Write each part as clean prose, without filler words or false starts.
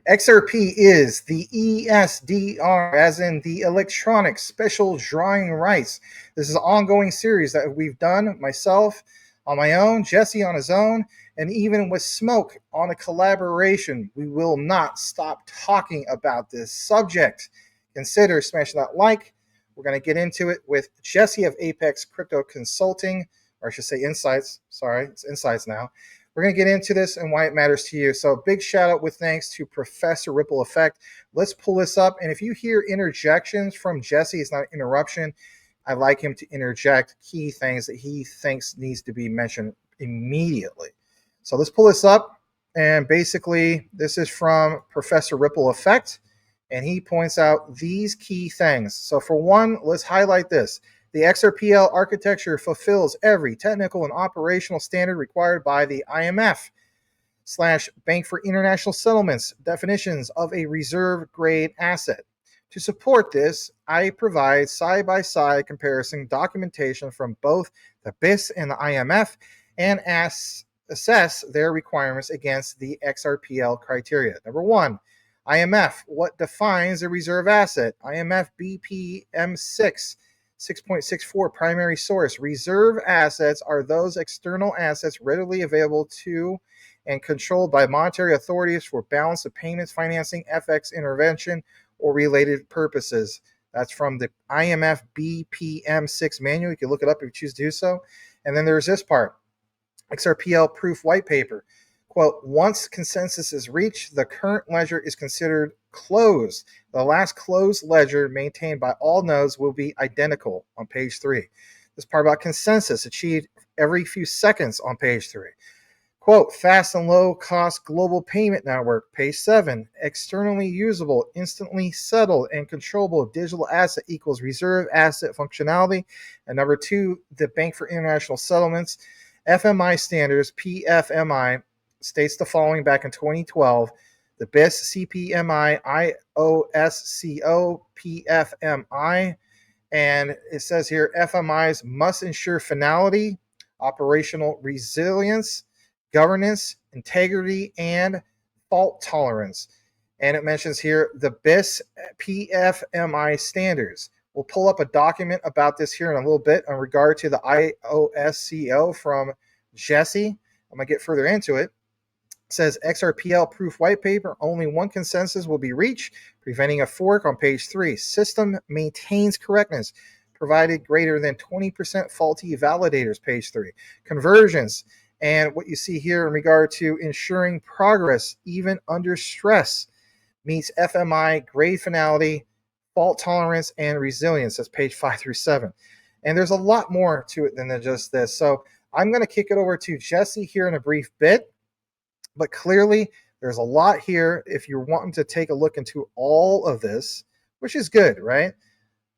XRP is the eSDR, as in the electronic special drawing rights. This is an ongoing series that we've done, myself on my own, Jesse on his own, and even with Smoke on a collaboration. We will not stop talking about this subject. Consider smashing that like. We're going to get into it with Jesse of Apex Crypto Consulting, or I should say Insights. Sorry, it's Insights now. We're going to get into this and why it matters to you. So big shout out with thanks to Professor Ripple Effect. Let's pull this up. And if you hear interjections from Jesse, it's not an interruption. I like him to interject key things that he thinks needs to be mentioned immediately. So let's pull this up. And basically, this is from Professor Ripple Effect. And he points out these key things. So for one, let's highlight this. The XRPL architecture fulfills every technical and operational standard required by the IMF / Bank for International Settlements definitions of a reserve grade asset. To support this, I provide side-by-side comparison documentation from both the BIS and the IMF and assess their requirements against the XRPL criteria. Number one, IMF, what defines a reserve asset? IMF BPM6. 6.64 primary source. Reserve assets are those external assets readily available to and controlled by monetary authorities for balance of payments, financing, FX intervention, or related purposes. That's from the IMF BPM6 manual. You can look it up if you choose to do so. And then there's this part, XRPL proof white paper. Quote, once consensus is reached, the current ledger is considered closed. The last closed ledger maintained by all nodes will be identical on page 3. This part about consensus achieved every few seconds on page 3. Quote, fast and low cost global payment network, page 7. Externally usable, instantly settled, and controllable digital asset equals reserve asset functionality. And number 2, the Bank for International Settlements, FMI standards, PFMI, states the following back in 2012. The BIS, CPMI, IOSCO, PFMI, and it says here FMIs must ensure finality, operational resilience, governance, integrity, and fault tolerance. And it mentions here the BIS PFMI standards. We'll pull up a document about this here in a little bit in regard to the IOSCO from Jesse. I'm going to get further into it. Says XRPL proof white paper, only one consensus will be reached, preventing a fork on page 3. System maintains correctness, provided greater than 20% faulty validators, page 3. Conversions, and what you see here in regard to ensuring progress, even under stress, meets FMI grade finality, fault tolerance, and resilience. That's page 5 through 7. And there's a lot more to it than just this. So I'm going to kick it over to Jesse here in a brief bit. But clearly, there's a lot here if you're wanting to take a look into all of this, which is good, right?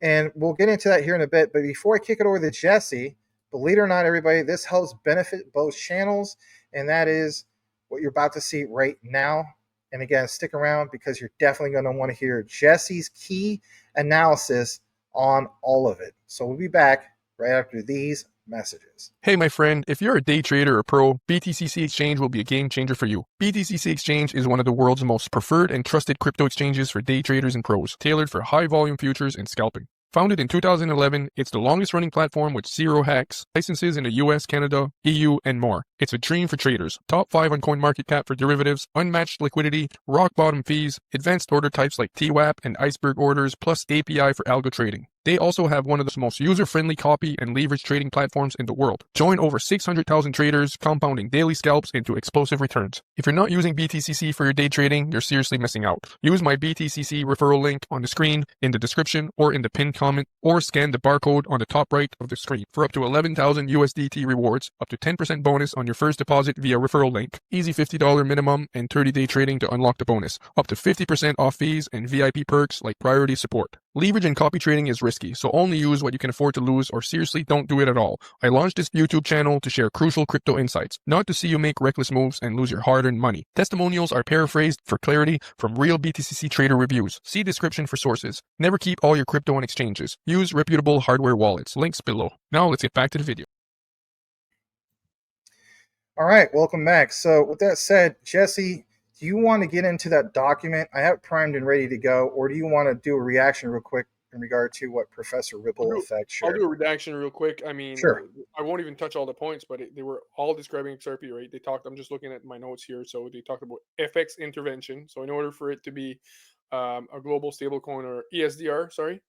And we'll get into that here in a bit. But before I kick it over to Jesse, believe it or not, everybody, this helps benefit both channels. And that is what you're about to see right now. And again, stick around because you're definitely going to want to hear Jesse's key analysis on all of it. So we'll be back right after these messages. Hey my friend, if you're a day trader or pro, BTCC Exchange will be a game changer for you. BTCC Exchange is one of the world's most preferred and trusted crypto exchanges for day traders and pros, tailored for high volume futures and scalping. Founded in 2011, it's the longest running platform with 0 hacks, licenses in the US, Canada, EU, and more. It's a dream for traders. Top 5 on CoinMarketCap for derivatives, unmatched liquidity, rock bottom fees, advanced order types like TWAP and iceberg orders, plus API for algo trading. They also have one of the most user-friendly copy and leverage trading platforms in the world. Join over 600,000 traders, compounding daily scalps into explosive returns. If you're not using BTCC for your day trading, you're seriously missing out. Use my BTCC referral link on the screen, in the description, or in the pinned comment, or scan the barcode on the top right of the screen for up to 11,000 USDT rewards, up to 10% bonus on your first deposit via referral link, easy $50 minimum, and 30-day trading to unlock the bonus, up to 50% off fees and VIP perks like priority support. Leverage and copy trading is risky, so only use what you can afford to lose, or seriously don't do it at all. I launched this YouTube channel to share crucial crypto insights, not to see you make reckless moves and lose your hard-earned money. Testimonials are paraphrased for clarity from real BTCC trader reviews. See description for sources. Never keep all your crypto on exchanges. Use reputable hardware wallets. Links below. Now let's get back to the video. All right, welcome back. So with that said, Jesse Do you want to get into that document? I have it primed and ready to go, or do you want to do a reaction real quick in regard to what Professor I'll Ripple do Effect I'll shared? do a redaction real quick. I mean, Sure. I won't even touch all the points, but they were all describing XRP, right? They talked. I'm just looking at my notes here. So they talked about FX intervention. So in order for it to be a global stablecoin or ESDR, sorry,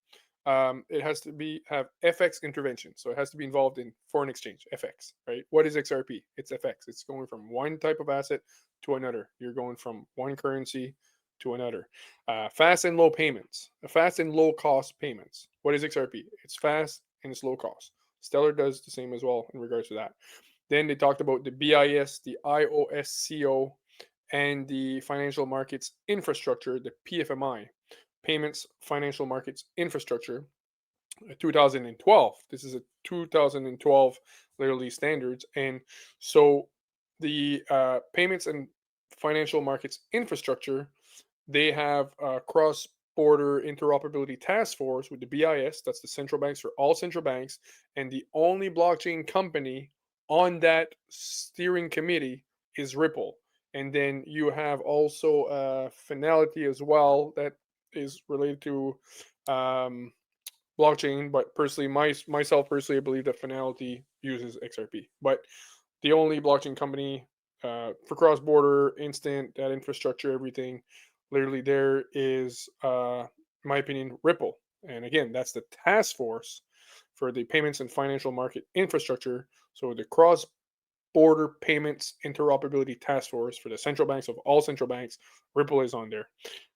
it has to have FX intervention. So it has to be involved in foreign exchange, FX, right? What is XRP? It's FX. It's going from one type of asset to another. You're going from one currency to another. Fast and low payments, fast and low cost payments. What is XRP? It's fast and it's low cost. Stellar does the same as well in regards to that. Then they talked about the BIS, the IOSCO, and the financial markets infrastructure, the PFMI, payments financial markets infrastructure, 2012. This is a 2012 literally standards, and so the payments and financial markets infrastructure, they have a cross-border interoperability task force with the BIS. That's the central banks for all central banks, and the only blockchain company on that steering committee is Ripple. And then you have also Finality as well that is related to um, blockchain. But personally, myself personally, I believe that Finality uses XRP. But the only blockchain company for cross-border instant that infrastructure, everything, literally there is, in my opinion, Ripple. And again, that's the task force for the payments and financial market infrastructure. So the cross-border payments interoperability task force for the central banks of all central banks, Ripple is on there.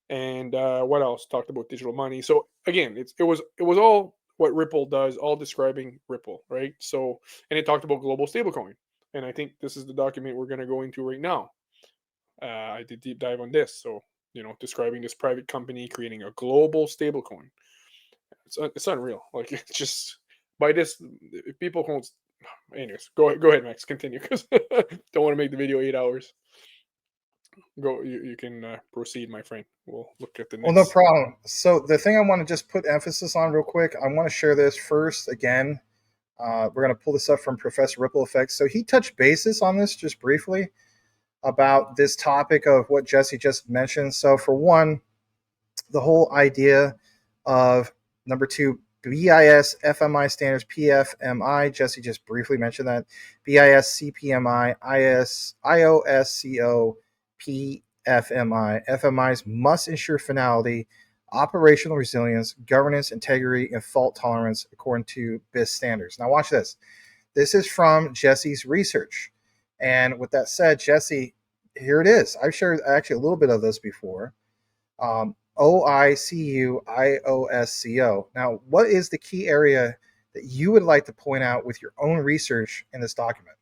And what else? Talked about digital money. So again, it was all what Ripple does, all describing Ripple, right? So, and it talked about global stablecoin, and I think this is the document we're going to go into right now. I did deep dive on this, so describing this private company creating a global stablecoin. It's unreal. Like it's just by this, people won't. Anyways, go ahead, Max. Continue because don't want to make the video 8 hours. Go, you can proceed, my friend. We'll look at the Well, no next. problem. So the thing I want to just put emphasis on real quick, I want to share this first again. We're going to pull this up from Professor Ripple Effect. So he touched basis on this just briefly about this topic of what Jesse just mentioned. So for one, the whole idea of number two, BIS FMI standards, PFMI. Jesse just briefly mentioned that. BIS CPMI, IOSCO, PFMI. FMIs must ensure finality, operational resilience, governance, integrity, and fault tolerance according to BIS standards. Now, watch this. This is from Jesse's research. And with that said, Jesse, here it is. I've shared actually a little bit of this before. OICU-IOSCO. Now, what is the key area that you would like to point out with your own research in this document?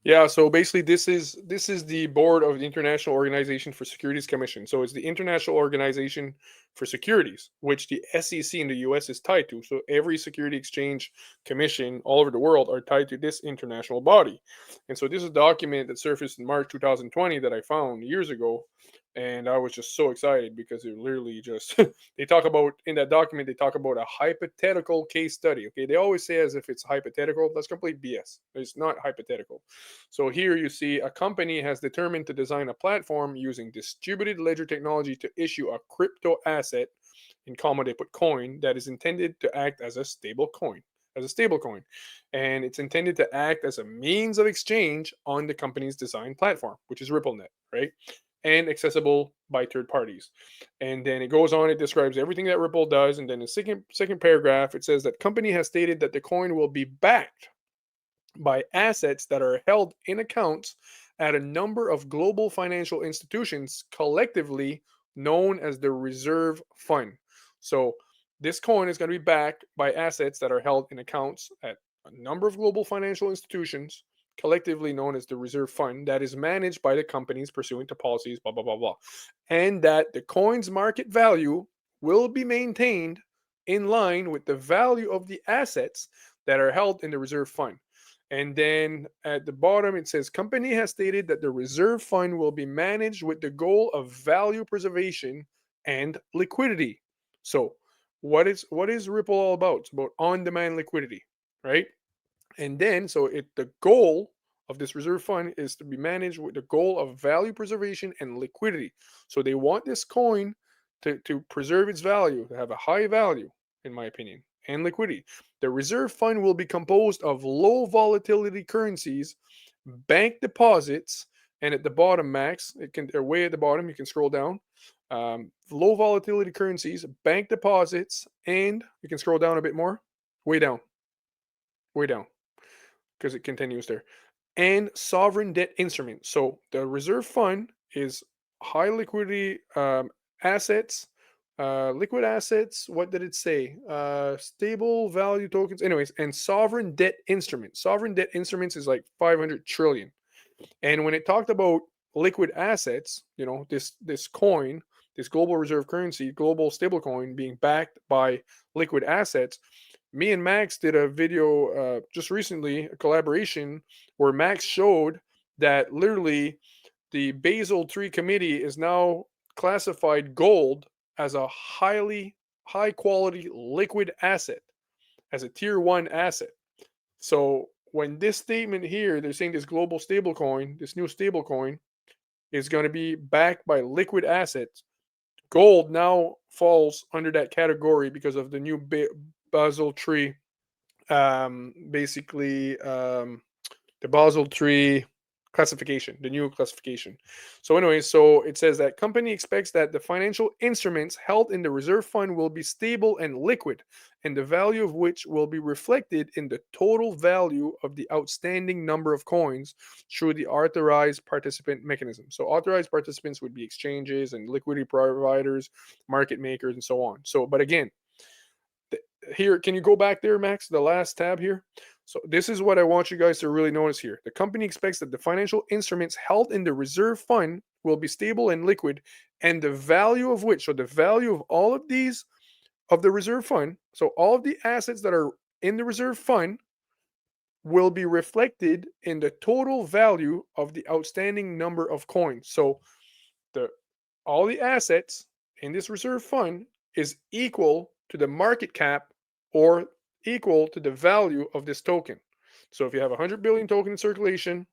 Yeah, so basically this is the board of the International Organization for Securities Commission. So it's the International Organization for Securities, which the SEC in the US is tied to. So every security exchange commission all over the world are tied to this international body. And so this is a document that surfaced in March 2020 that I found years ago. And I was just so excited because it literally just they talk about in that document, they talk about a hypothetical case study. Okay, they always say as if it's hypothetical. That's complete BS. It's not hypothetical. So here you see a company has determined to design a platform using distributed ledger technology to issue a crypto asset, in comma they put coin, that is intended to act as a stable coin. And it's intended to act as a means of exchange on the company's design platform, which is RippleNet, right? And accessible by third parties. And then it goes on, it describes everything that Ripple does. And then in the second paragraph, it says that company has stated that the coin will be backed by assets that are held in accounts at a number of global financial institutions, collectively known as the reserve fund. So this coin is going to be backed by assets that are held in accounts at a number of global financial institutions, collectively known as the reserve fund, that is managed by the companies pursuant to policies, blah, blah, blah, blah. And that the coin's market value will be maintained in line with the value of the assets that are held in the reserve fund. And then at the bottom, it says company has stated that the reserve fund will be managed with the goal of value preservation and liquidity. So what is Ripple all about? It's about on-demand liquidity, right? And then so the goal of this reserve fund is to be managed with the goal of value preservation and liquidity. So they want this coin to preserve its value, to have a high value, in my opinion, and liquidity. The reserve fund will be composed of low volatility currencies, bank deposits, and at the bottom, Max, it can, or way at the bottom, you can scroll down. Low volatility currencies, bank deposits, and you can scroll down a bit more, way down, because it continues there, and sovereign debt instruments. So the reserve fund is high liquidity assets, liquid assets. What did it say? Stable value tokens. Anyways, and sovereign debt instruments. Sovereign debt instruments is like 500 trillion. And when it talked about liquid assets, this coin, this global reserve currency, global stablecoin being backed by liquid assets, me and Max did a video just recently, a collaboration where Max showed that literally the Basel III committee is now classified gold as a high quality liquid asset, as a tier one asset. So when this statement here, they're saying this global stablecoin, this new stablecoin, is going to be backed by liquid assets. Gold now falls under that category because of the new Basel III, basically the Basel III classification, the new classification. So anyway, so it says that company expects that the financial instruments held in the reserve fund will be stable and liquid, and the value of which will be reflected in the total value of the outstanding number of coins through the authorized participant mechanism. So authorized participants would be exchanges and liquidity providers, market makers, and so on. So, but again, here, can you go back there, Max? The last tab here. So this is what I want you guys to really notice here. The company expects that the financial instruments held in the reserve fund will be stable and liquid, and the value of which, so the value of all of these of the reserve fund, so all of the assets that are in the reserve fund will be reflected in the total value of the outstanding number of coins. So the all the assets in this reserve fund is equal to the market cap or equal to the value of this token. So if you have 100 billion token in circulation,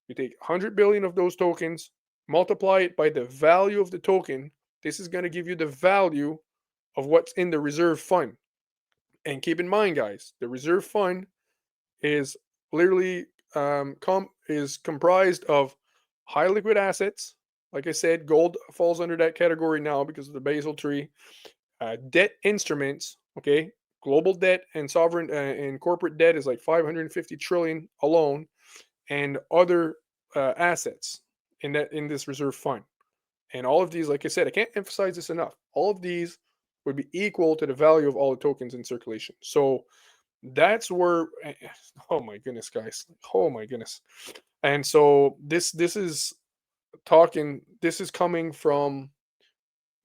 you take 100 billion of those tokens, multiply it by the value of the token. This is going to give you the value of what's in the reserve fund. And keep in mind, guys, the reserve fund is literally is comprised of high liquid assets. Like I said, gold falls under that category now because of the Basel III. Debt instruments, okay, global debt and sovereign and corporate debt is like 550 trillion alone, and other assets in this reserve fund. And all of these, like I said, I can't emphasize this enough. All of these would be equal to the value of all the tokens in circulation. So that's where, oh my goodness, guys, oh my goodness. And so this is coming from,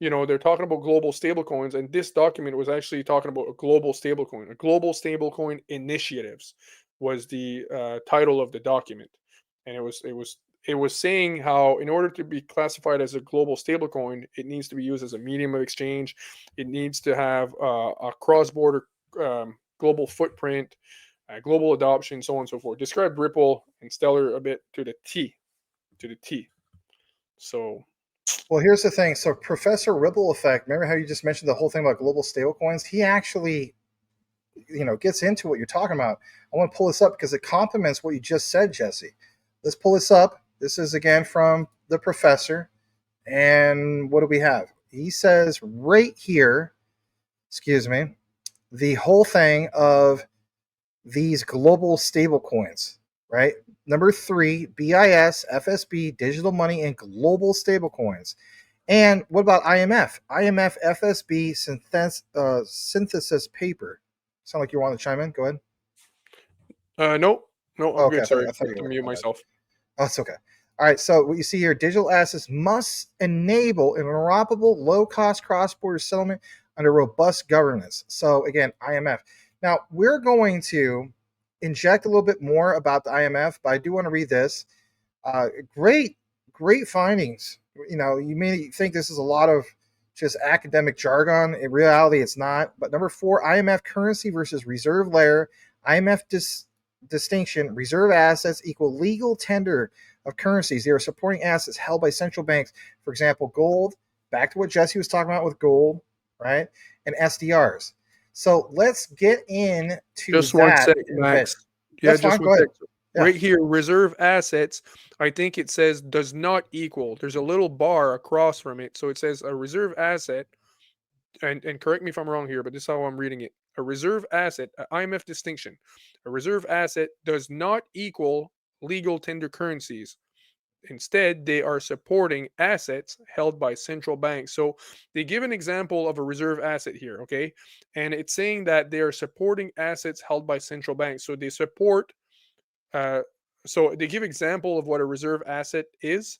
they're talking about global stablecoins, and this document was actually talking about a global stablecoin. A global stablecoin initiatives was the title of the document, and it was saying how in order to be classified as a global stablecoin, it needs to be used as a medium of exchange. It needs to have a cross-border global footprint, global adoption, so on and so forth. Described Ripple and Stellar a bit to the T. So. Well, here's the thing. So Professor Ripple Effect, remember how you just mentioned the whole thing about global stablecoins? He actually, gets into what you're talking about. I want to pull this up because it complements what you just said, Jesse. Let's pull this up. This is again from the professor. And what do we have? He says right here, the whole thing of these global stablecoins, right? Number 3, BIS, FSB, digital money, and global stablecoins. And what about IMF? IMF FSB synthesis paper. Sound like you want to chime in? Go ahead. No, I'm Okay, good. Sorry, I I thought have you to were. mute myself. Oh, it's okay. All right, so what you see here, digital assets must enable interoperable, low-cost cross-border settlement under robust governance. So again, IMF. Now, we're going to inject a little bit more about the IMF, but I do want to read this. Great findings. You may think this is a lot of just academic jargon. In reality, it's not. But number 4, IMF currency versus reserve layer. IMF distinction, reserve assets equal legal tender of currencies. They are supporting assets held by central banks. For example, gold, back to what Jesse was talking about with gold, right? And SDRs. So let's get into Just one that sec, in a bit. Max. Yeah, That's just fine. one Go ahead. sec. Yeah. Right here, reserve assets, I think it says does not equal. There's a little bar across from it. So it says a reserve asset, and correct me if I'm wrong here, but this is how I'm reading it. A reserve asset, a IMF distinction, a reserve asset does not equal legal tender currencies. Instead, they are supporting assets held by central banks. So they give an example of a reserve asset here, okay? And it's saying that they are supporting assets held by central banks. So they support, uh, so they give example of what a reserve asset is.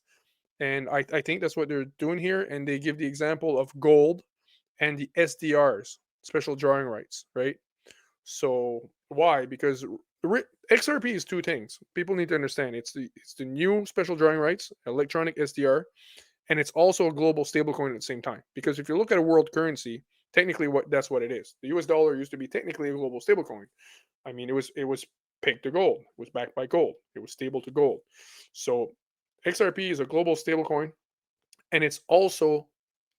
And I think that's what they're doing here. And they give the example of gold and the SDRs, special drawing rights, right? So why? Because XRP is two things. People need to understand. It's the new special drawing rights, electronic SDR, and it's also a global stablecoin at the same time. Because if you look at a world currency, technically that's what it is. The US dollar used to be technically a global stablecoin. I mean, it was pegged to gold. It was backed by gold. It was stable to gold. So XRP is a global stablecoin, and it's also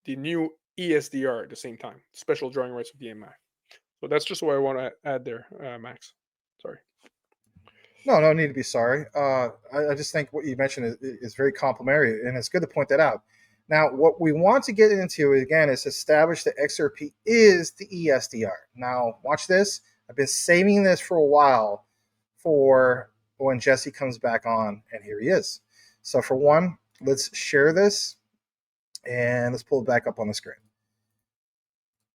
the new eSDR at the same time, special drawing rights of the MI. So that's just what I want to add there, Max. Sorry. No, no need to be sorry. I just think what you mentioned is very complimentary, and it's good to point that out. Now, what we want to get into again is establish that XRP is the eSDR. Now, watch this. I've been saving this for a while for when Jesse comes back on, and here he is. So, for one, let's share this and let's pull it back up on the screen.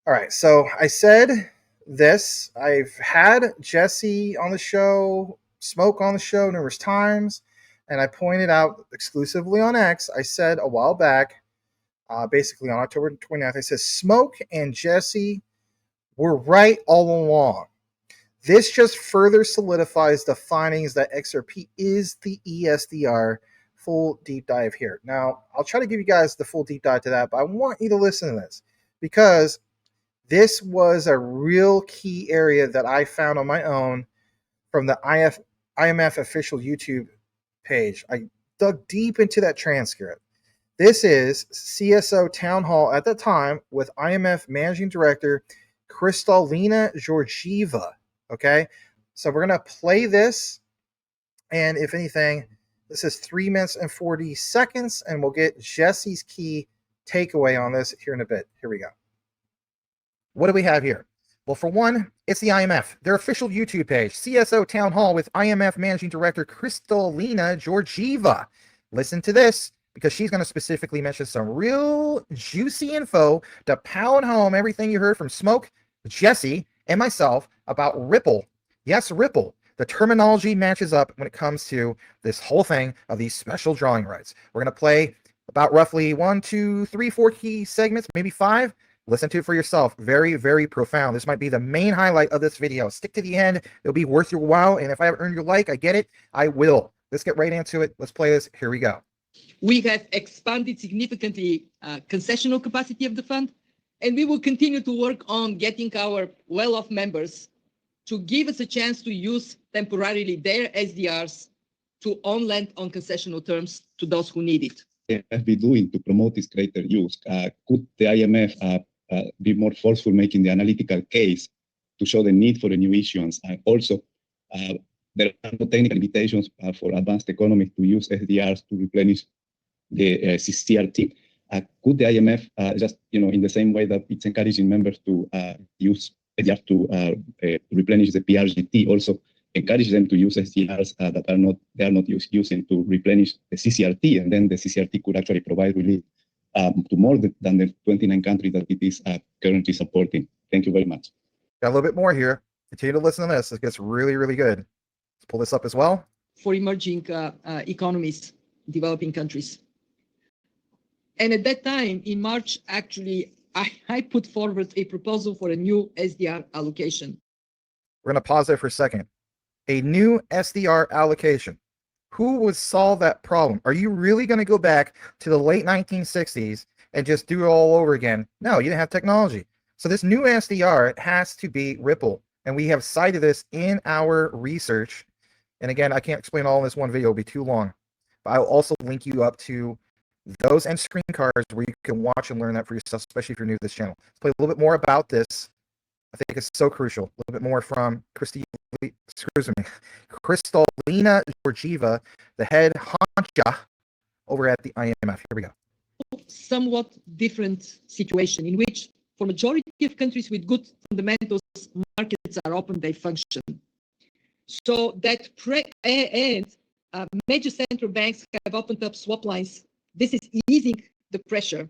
All right, so I said this. I've had Jesse on the show, Smoke on the show numerous times, and I pointed out exclusively on X. I said a while back, basically on October 29th, I said Smoke and Jesse were right all along. This just further solidifies the findings that XRP is the eSDR. Full deep dive here. Now, I'll try to give you guys the full deep dive to that, but I want you to listen to this because this was a real key area that I found on my own from the IMF official YouTube page. I dug deep into that transcript. This is CSO Town Hall at the time with IMF Managing Director Kristalina Georgieva. Okay, so we're going to play this, and if anything, this is 3 minutes and 40 seconds, and we'll get Jesse's key takeaway on this here in a bit. Here we go. What do we have here? Well, for one, it's the IMF, their official YouTube page, CSO Town Hall with IMF Managing Director Kristalina Georgieva. Listen to this because she's going to specifically mention some real juicy info to pound home everything you heard from Smoke, Jesse, and myself about Ripple. Yes, Ripple. The terminology matches up when it comes to this whole thing of these special drawing rights. We're going to play about roughly 1, 2, 3, 4 key segments, maybe 5. Listen to it for yourself. Very, very profound. This might be the main highlight of this video. Stick to the end. It'll be worth your while. And if I haven't earned your like, I get it. I will. Let's get right into it. Let's play this. Here we go. We have expanded significantly concessional capacity of the fund, and we will continue to work on getting our well-off members to give us a chance to use temporarily their SDRs to on-lend on concessional terms to those who need it. FB doing to promote this greater use? Could the IMF be more forceful making the analytical case to show the need for a new issuance? Also, there are no technical limitations for advanced economies to use SDRs to replenish the CCRT. Could the IMF just, in the same way that it's encouraging members to use SDRs to replenish the PRGT, also encourage them to use SDRs that they are not using to replenish the CCRT, and then the CCRT could actually provide relief to more than the 29 countries that it is currently supporting. Thank you very much. Got a little bit more here. Continue to listen to this. It gets really, really good. Let's pull this up as well. For emerging economies, developing countries. And at that time, in March, actually, I put forward a proposal for a new SDR allocation. We're going to pause there for a second. A new SDR allocation. Who would solve that problem? Are you really going to go back to the late 1960s and just do it all over again? No, you didn't have technology. So this new SDR, it has to be Ripple. And we have cited this in our research. And again, I can't explain all in this one video, it'll be too long. But I'll also link you up to those end screen cards where you can watch and learn that for yourself, especially if you're new to this channel. Let's play a little bit more about this. I think it's so crucial. A little bit more from Kristalina Georgieva, the head honcha over at the IMF. Here we go. Somewhat different situation in which, for majority of countries with good fundamentals, markets are open, they function. So that major central banks have opened up swap lines. This is easing the pressure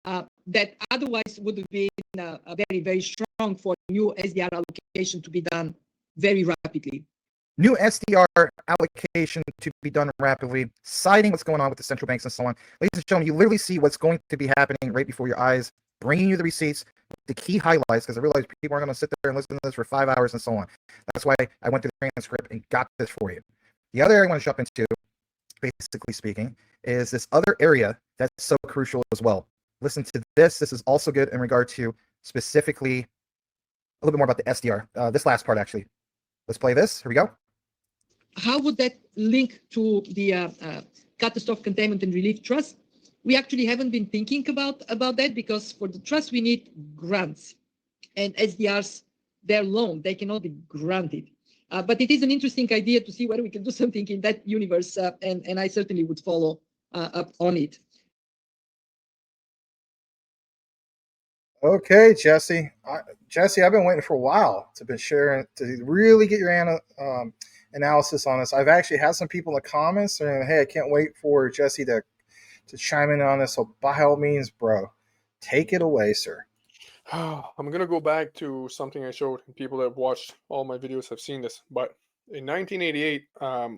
that otherwise would have been very, very strong for new SDR allocation to be done very rapidly. New SDR allocation to be done rapidly, citing what's going on with the central banks and so on. Ladies and gentlemen, you literally see what's going to be happening right before your eyes, bringing you the receipts, the key highlights, because I realize people aren't going to sit there and listen to this for 5 hours and so on. That's why I went through the transcript and got this for you. The other area I want to jump into, basically speaking, is this other area that's so crucial as well. Listen to this. This is also good in regard to specifically a little bit more about the SDR. This last part, actually. Let's play this. Here we go. How would that link to the catastrophe containment and relief trust? We actually haven't been thinking about that, because for the trust we need grants, and SDRs, they're loan, they cannot be granted. But it is an interesting idea to see whether we can do something in that universe, and I certainly would follow up on it. Okay, Jesse. Jesse, I've been waiting for a while to really get your analysis on this. I've actually had some people in the comments saying, hey, I can't wait for Jesse to chime in on this. So by all means, bro, take it away, sir. I'm going to go back to something I showed, and people that have watched all my videos have seen this. But in 1988, a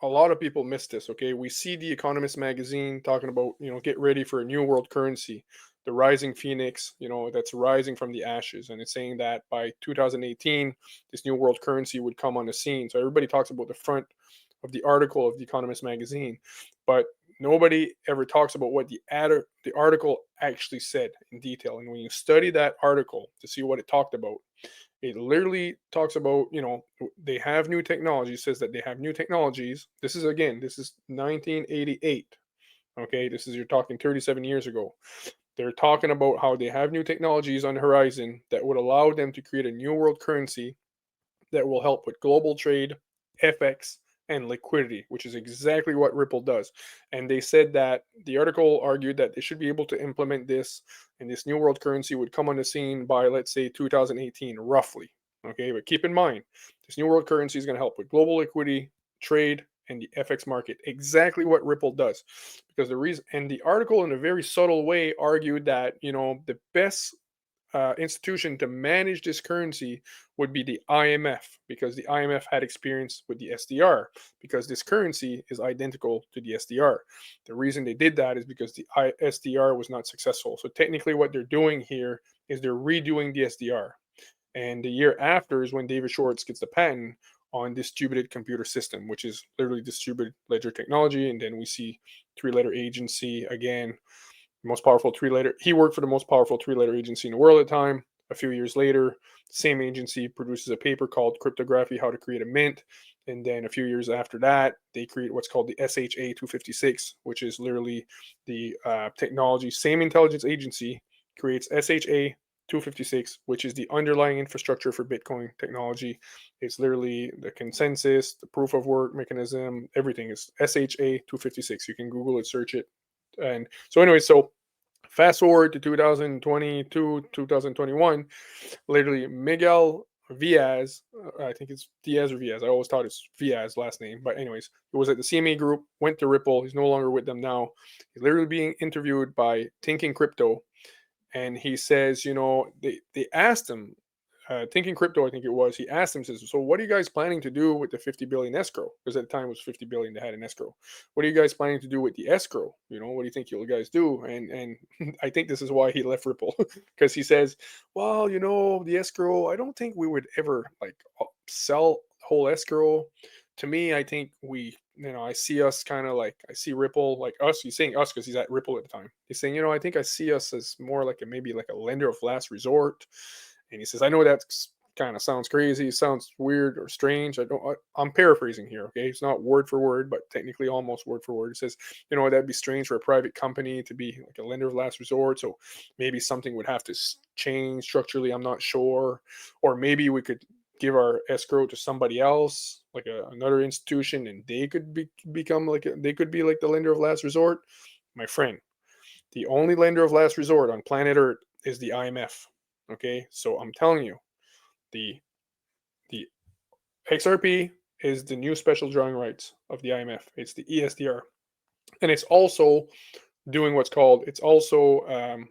lot of people missed this, okay? We see The Economist magazine talking about, get ready for a new world currency, the rising phoenix, that's rising from the ashes. And it's saying that by 2018, this new world currency would come on the scene. So everybody talks about the front of the article of The Economist magazine, but nobody ever talks about what the article actually said in detail. And when you study that article to see what it talked about, it literally talks about, they have new technology. It says that they have new technologies. This is 1988. Okay, you're talking 37 years ago. They're talking about how they have new technologies on the horizon that would allow them to create a new world currency that will help with global trade, FX, and liquidity, which is exactly what Ripple does. And they said that the article argued that they should be able to implement this, and this new world currency would come on the scene by, let's say, 2018, roughly. Okay, but keep in mind, this new world currency is going to help with global liquidity, trade, and the FX market, exactly what Ripple does. Because the article in a very subtle way argued that, the best institution to manage this currency would be the IMF, because the IMF had experience with the SDR, because this currency is identical to the SDR. The reason they did that is because the SDR was not successful. So technically what they're doing here is they're redoing the SDR. And the year after is when David Schwartz gets the patent on distributed computer system, which is literally distributed ledger technology. And then we see three-letter agency again, most powerful three-letter. He worked for the most powerful three-letter agency in the world at the time. A few years later, same agency produces a paper called Cryptography: How to Create a Mint. And then a few years after that, they create what's called the SHA-256, which is literally the technology. Same intelligence agency creates SHA-256, which is the underlying infrastructure for Bitcoin technology. It's literally the consensus, the proof of work mechanism, everything is SHA-256. You can Google it, search it. And so anyway, fast forward to 2022, 2021, literally Miguel Viaz, I think it's Diaz or Viaz. I always thought it's Viaz last name. But anyways, he was at the CME group, went to Ripple. He's no longer with them now. He's literally being interviewed by Thinking Crypto. And he says, they asked him, Thinking Crypto, I think it was, he asked him, says, so what are you guys planning to do with the 50 billion escrow? Because at the time it was 50 billion they had in escrow. What are you guys planning to do with the escrow? What do you think you guys do? And I think this is why he left Ripple, because he says, well, the escrow, I don't think we would ever sell whole escrow. To me, I think I see us kind of I see Ripple, like us. He's saying us because he's at Ripple at the time. He's saying, I think I see us as more maybe a lender of last resort. And he says, I know that's kind of sounds crazy, sounds weird or strange. I'm paraphrasing here, okay? It's not word for word, but technically almost word for word. It says, that'd be strange for a private company to be like a lender of last resort. So maybe something would have to change structurally. I'm not sure. Or maybe we could give our escrow to somebody else, like another institution, and they could become like they could be like the lender of last resort. My friend, the only lender of last resort on planet Earth is the IMF. Okay, so I'm telling you, the XRP is the new special drawing rights of the IMF. It's the eSDR, and it's also doing what's called. It's also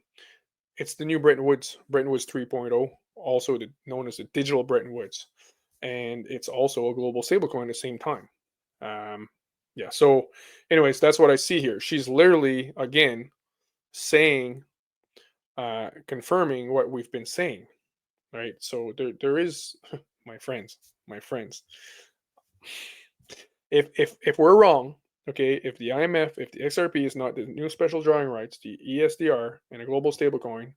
it's the new Bretton Woods 3.0, also known as the digital Bretton Woods, and it's also a global stablecoin at the same time. Yeah. So, anyways, that's what I see here. She's literally again saying, confirming what we've been saying, right? So there is, my friends, if we're wrong, okay, if the IMF, if the XRP is not the new special drawing rights, the eSDR and a global stablecoin,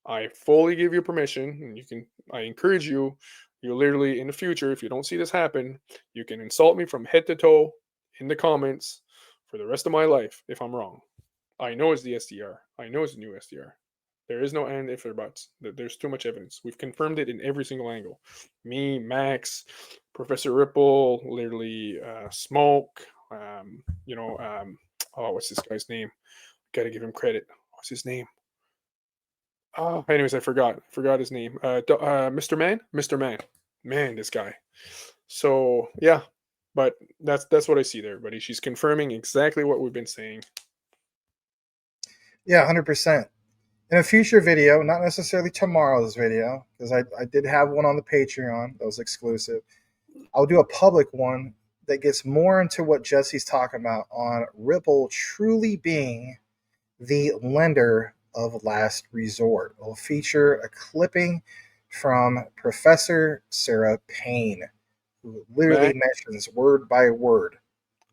I fully give you permission, and I encourage you, literally in the future, if you don't see this happen, you can insult me from head to toe in the comments for the rest of my life if I'm wrong. I know it's the SDR. I know it's the new SDR. There is no and if or buts. There's too much evidence. We've confirmed it in every single angle. Me, Max, Professor Ripple, literally Smoke. What's this guy's name? Gotta give him credit. What's his name? Anyways, I forgot his name. Mr. Man. Man, this guy. So yeah, but that's what I see there, buddy. She's confirming exactly what we've been saying. Yeah, 100%. In a future video, not necessarily tomorrow's video, because I did have one on the Patreon that was exclusive. I'll do a public one that gets more into what Jesse's talking about on Ripple truly being the lender of last resort. It'll feature a clipping from Professor Sarah Payne, who literally mentions word by word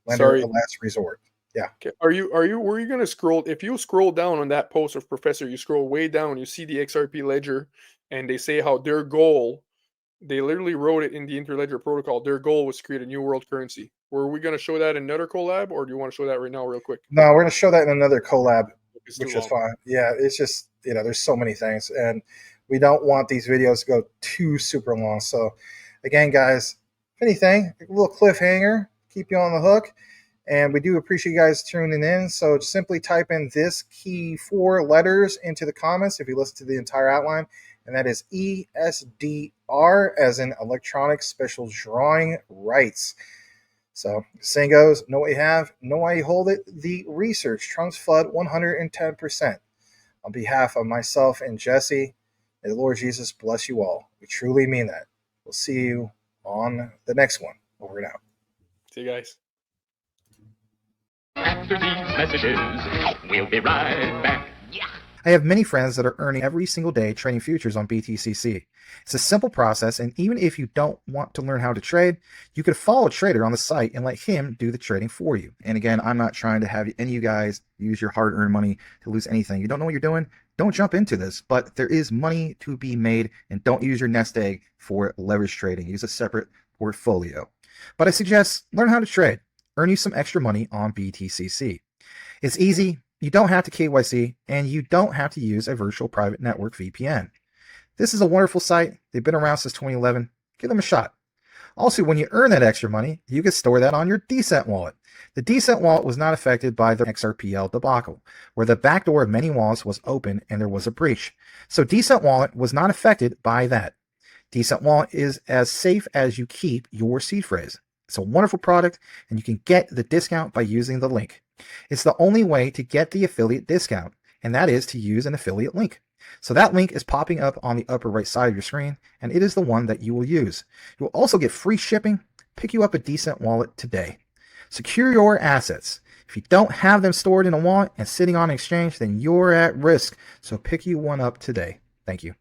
lender of last resort. Yeah. Okay. Were you gonna scroll? If you scroll down on that post of Professor, you scroll way down, you see the XRP ledger, and they say how their goal, they literally wrote it in the interledger protocol. Their goal was to create a new world currency. Were we gonna show that in another collab, or do you want to show that right now, real quick? No, we're gonna show that in another collab, which is fine. Yeah, it's just there's so many things, and we don't want these videos to go too super long. So, again, guys, if anything, a little cliffhanger, keep you on the hook. And we do appreciate you guys tuning in. So simply type in this key 4 letters into the comments if you listen to the entire outline. And that is eSDR, as in electronic special drawing rights. So the saying goes, know what you have, know why you hold it. The research trumps FUD 110%. On behalf of myself and Jesse, may the Lord Jesus bless you all. We truly mean that. We'll see you on the next one. Over and out. See you guys. After these messages, we'll be right back. I have many friends that are earning every single day trading futures on BTCC. It's a simple process, and even if you don't want to learn how to trade, you could follow a trader on the site and let him do the trading for you. And again, I'm not trying to have any of you guys use your hard-earned money to lose anything. You don't know what you're doing? Don't jump into this, but there is money to be made, and don't use your nest egg for leverage trading. Use a separate portfolio. But I suggest learn how to trade. Earn you some extra money on BTCC. It's easy. You don't have to KYC, and you don't have to use a virtual private network VPN. This is a wonderful site. They've been around since 2011. Give them a shot. Also, when you earn that extra money, you can store that on your Decent wallet. The Decent wallet was not affected by the XRPL debacle, where the backdoor of many wallets was open and there was a breach. So Decent wallet was not affected by that. Decent wallet is as safe as you keep your seed phrase. It's a wonderful product, and you can get the discount by using the link. It's the only way to get the affiliate discount, and that is to use an affiliate link. So that link is popping up on the upper right side of your screen, and it is the one that you will use. You will also get free shipping. Pick you up a Decent wallet today. Secure your assets. If you don't have them stored in a wallet and sitting on an exchange, then you're at risk. So pick you one up today. Thank you.